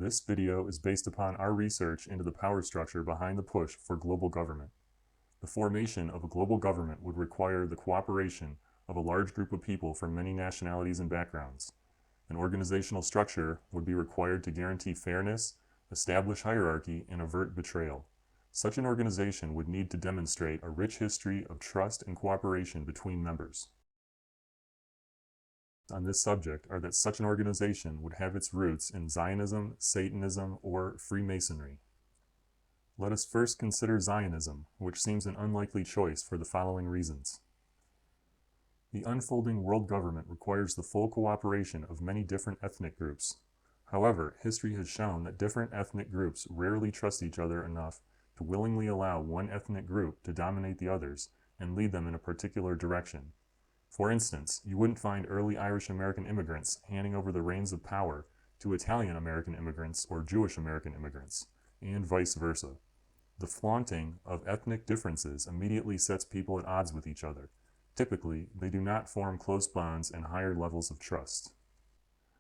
This video is based upon our research into the power structure behind the push for global government. The formation of a global government would require the cooperation of a large group of people from many nationalities and backgrounds. An organizational structure would be required to guarantee fairness, establish hierarchy, and avert betrayal. Such an organization would need to demonstrate a rich history of trust and cooperation between members. On this subject are that such an organization would have its roots in Zionism, Satanism, or Freemasonry. Let us first consider Zionism, which seems an unlikely choice for the following reasons. The unfolding world government requires the full cooperation of many different ethnic groups. However, history has shown that different ethnic groups rarely trust each other enough to willingly allow one ethnic group to dominate the others and lead them in a particular direction. For instance, you wouldn't find early Irish American immigrants handing over the reins of power to Italian American immigrants or Jewish American immigrants, and vice versa. The flaunting of ethnic differences immediately sets people at odds with each other. Typically, they do not form close bonds and higher levels of trust.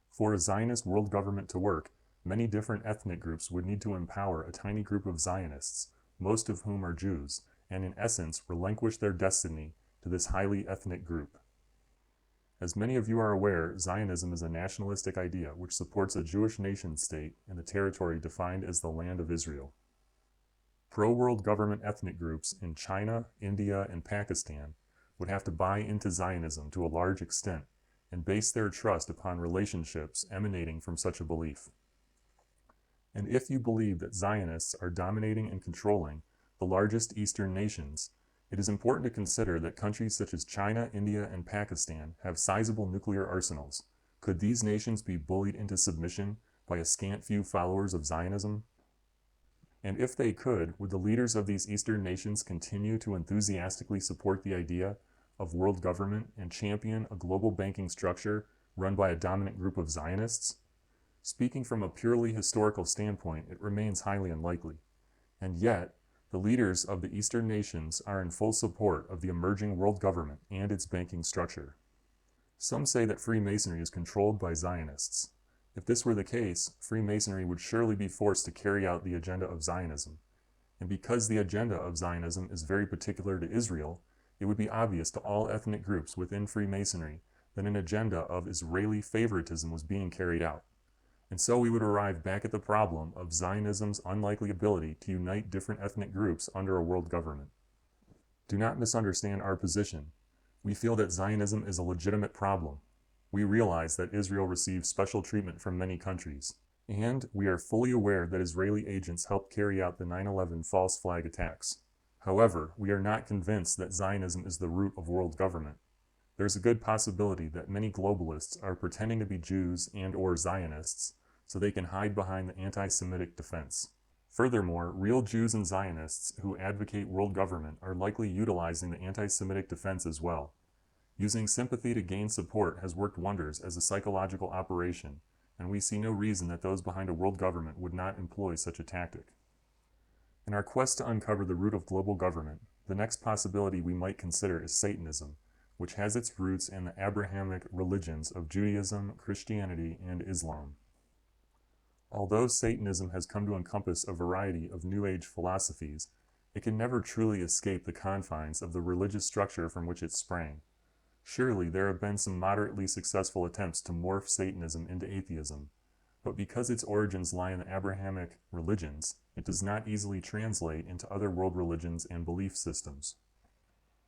For a Zionist world government to work, many different ethnic groups would need to empower a tiny group of Zionists, most of whom are Jews, and in essence relinquish their destiny to this highly ethnic group. As many of you are aware, Zionism is a nationalistic idea which supports a Jewish nation-state in the territory defined as the Land of Israel. Pro-world government ethnic groups in China, India, and Pakistan would have to buy into Zionism to a large extent and base their trust upon relationships emanating from such a belief. And if you believe that Zionists are dominating and controlling the largest Eastern nations, it is important to consider that countries such as China, India, and Pakistan have sizable nuclear arsenals. Could these nations be bullied into submission by a scant few followers of Zionism? And if they could, would the leaders of these Eastern nations continue to enthusiastically support the idea of world government and champion a global banking structure run by a dominant group of Zionists? Speaking from a purely historical standpoint, it remains highly unlikely. And yet, the leaders of the Eastern nations are in full support of the emerging world government and its banking structure. Some say that Freemasonry is controlled by Zionists. If this were the case, Freemasonry would surely be forced to carry out the agenda of Zionism. And because the agenda of Zionism is very particular to Israel, it would be obvious to all ethnic groups within Freemasonry that an agenda of Israeli favoritism was being carried out. And so we would arrive back at the problem of Zionism's unlikely ability to unite different ethnic groups under a world government. Do not misunderstand our position. We feel that Zionism is a legitimate problem. We realize that Israel receives special treatment from many countries, and we are fully aware that Israeli agents helped carry out the 9/11 false flag attacks. However, we are not convinced that Zionism is the root of world government. There's a good possibility that many globalists are pretending to be Jews and/or Zionists so they can hide behind the anti-Semitic defense. Furthermore, real Jews and Zionists who advocate world government are likely utilizing the anti-Semitic defense as well. Using sympathy to gain support has worked wonders as a psychological operation, and we see no reason that those behind a world government would not employ such a tactic. In our quest to uncover the root of global government, the next possibility we might consider is Satanism, which has its roots in the Abrahamic religions of Judaism, Christianity, and Islam. Although Satanism has come to encompass a variety of New Age philosophies, it can never truly escape the confines of the religious structure from which it sprang. Surely there have been some moderately successful attempts to morph Satanism into atheism, but because its origins lie in the Abrahamic religions, it does not easily translate into other world religions and belief systems.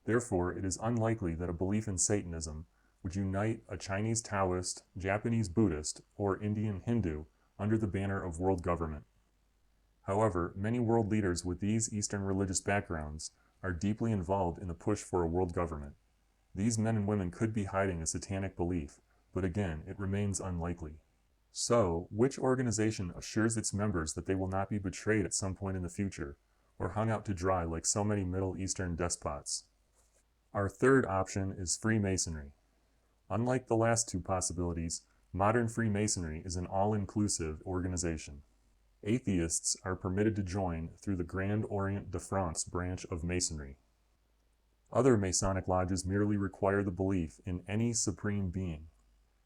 Therefore, it is unlikely that a belief in Satanism would unite a Chinese Taoist, Japanese Buddhist, or Indian Hindu under the banner of world government. However, many world leaders with these Eastern religious backgrounds are deeply involved in the push for a world government. These men and women could be hiding a satanic belief, but again, it remains unlikely. So, which organization assures its members that they will not be betrayed at some point in the future, or hung out to dry like so many Middle Eastern despots? Our third option is Freemasonry. Unlike the last two possibilities, modern Freemasonry is an all-inclusive organization. Atheists are permitted to join through the Grand Orient de France branch of Masonry. Other Masonic lodges merely require the belief in any supreme being.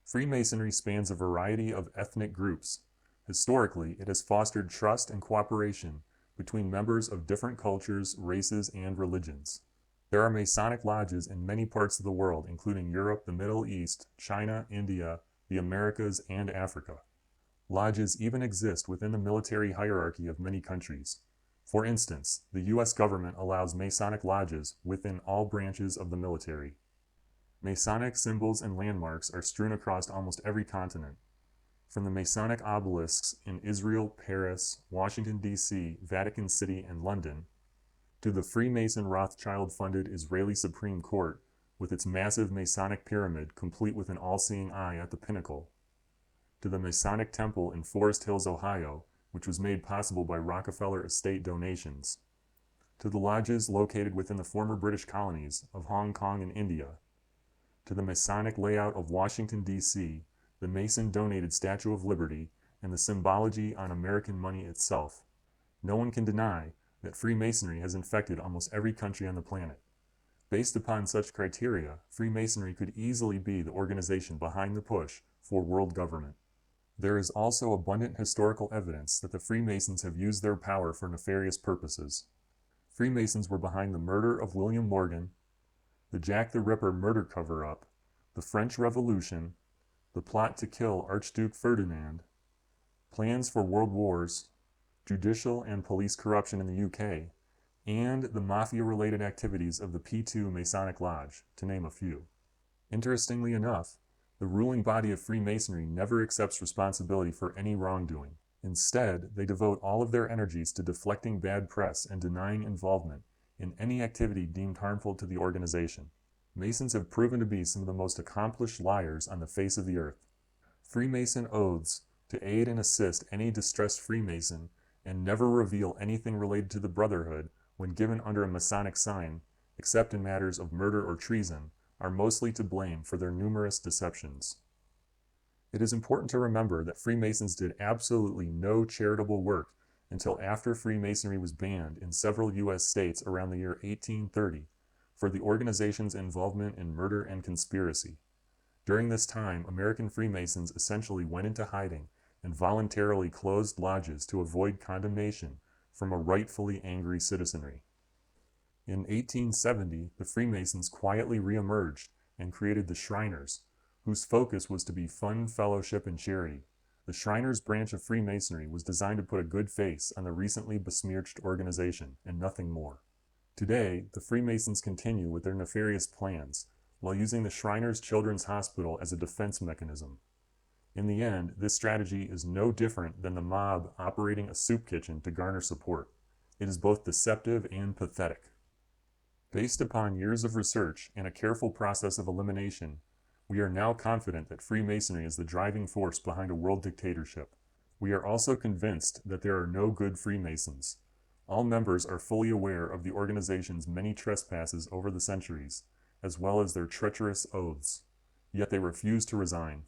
Freemasonry spans a variety of ethnic groups, Historically, it has fostered trust and cooperation between members of different cultures, races, and religions. There are Masonic lodges in many parts of the world, including Europe, the Middle East, China, India, the Americas, and Africa. Lodges even exist within the military hierarchy of many countries. For instance, the U.S. government allows Masonic lodges within all branches of the military. Masonic symbols and landmarks are strewn across almost every continent. From the Masonic obelisks in Israel, Paris, Washington, D.C., Vatican City, and London, to the Freemason Rothschild-funded Israeli Supreme Court with its massive Masonic pyramid complete with an all-seeing eye at the pinnacle, to the Masonic Temple in Forest Hills, Ohio, which was made possible by Rockefeller estate donations, to the lodges located within the former British colonies of Hong Kong and India, to the Masonic layout of Washington, D.C., the Mason-donated Statue of Liberty, and the symbology on American money itself. No one can deny that Freemasonry has infected almost every country on the planet. Based upon such criteria, Freemasonry could easily be the organization behind the push for world government. There is also abundant historical evidence that the Freemasons have used their power for nefarious purposes. Freemasons were behind the murder of William Morgan, the Jack the Ripper murder cover-up, the French Revolution, the plot to kill Archduke Ferdinand, plans for world wars, judicial and police corruption in the UK, and the mafia-related activities of the P2 Masonic Lodge, to name a few. Interestingly enough, the ruling body of Freemasonry never accepts responsibility for any wrongdoing. Instead, they devote all of their energies to deflecting bad press and denying involvement in any activity deemed harmful to the organization. Masons have proven to be some of the most accomplished liars on the face of the earth. Freemason oaths to aid and assist any distressed Freemason and never reveal anything related to the Brotherhood when given under a Masonic sign, except in matters of murder or treason, are mostly to blame for their numerous deceptions. It is important to remember that Freemasons did absolutely no charitable work until after Freemasonry was banned in several U.S. states around the year 1830 for the organization's involvement in murder and conspiracy. During this time, American Freemasons essentially went into hiding and voluntarily closed lodges to avoid condemnation from a rightfully angry citizenry. In 1870, the Freemasons quietly re-emerged and created the Shriners, whose focus was to be fun, fellowship, and charity. The Shriners branch of Freemasonry was designed to put a good face on the recently besmirched organization, and nothing more. Today, the Freemasons continue with their nefarious plans, while using the Shriners Children's Hospital as a defense mechanism. In the end, this strategy is no different than the mob operating a soup kitchen to garner support. It is both deceptive and pathetic. Based upon years of research and a careful process of elimination, we are now confident that Freemasonry is the driving force behind a world dictatorship. We are also convinced that there are no good Freemasons. All members are fully aware of the organization's many trespasses over the centuries, as well as their treacherous oaths, yet they refuse to resign.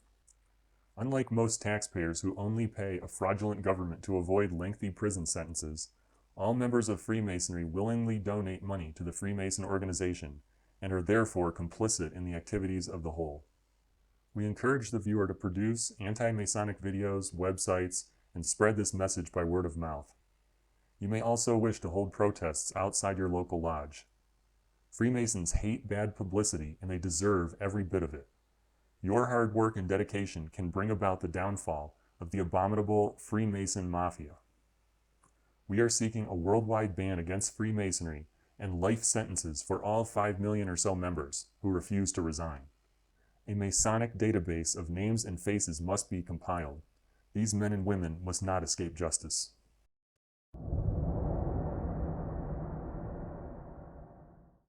Unlike most taxpayers who only pay a fraudulent government to avoid lengthy prison sentences, all members of Freemasonry willingly donate money to the Freemason organization and are therefore complicit in the activities of the whole. We encourage the viewer to produce anti-Masonic videos, websites, and spread this message by word of mouth. You may also wish to hold protests outside your local lodge. Freemasons hate bad publicity, and they deserve every bit of it. Your hard work and dedication can bring about the downfall of the abominable Freemason Mafia. We are seeking a worldwide ban against Freemasonry and life sentences for all 5 million or so members who refuse to resign. A Masonic database of names and faces must be compiled. These men and women must not escape justice.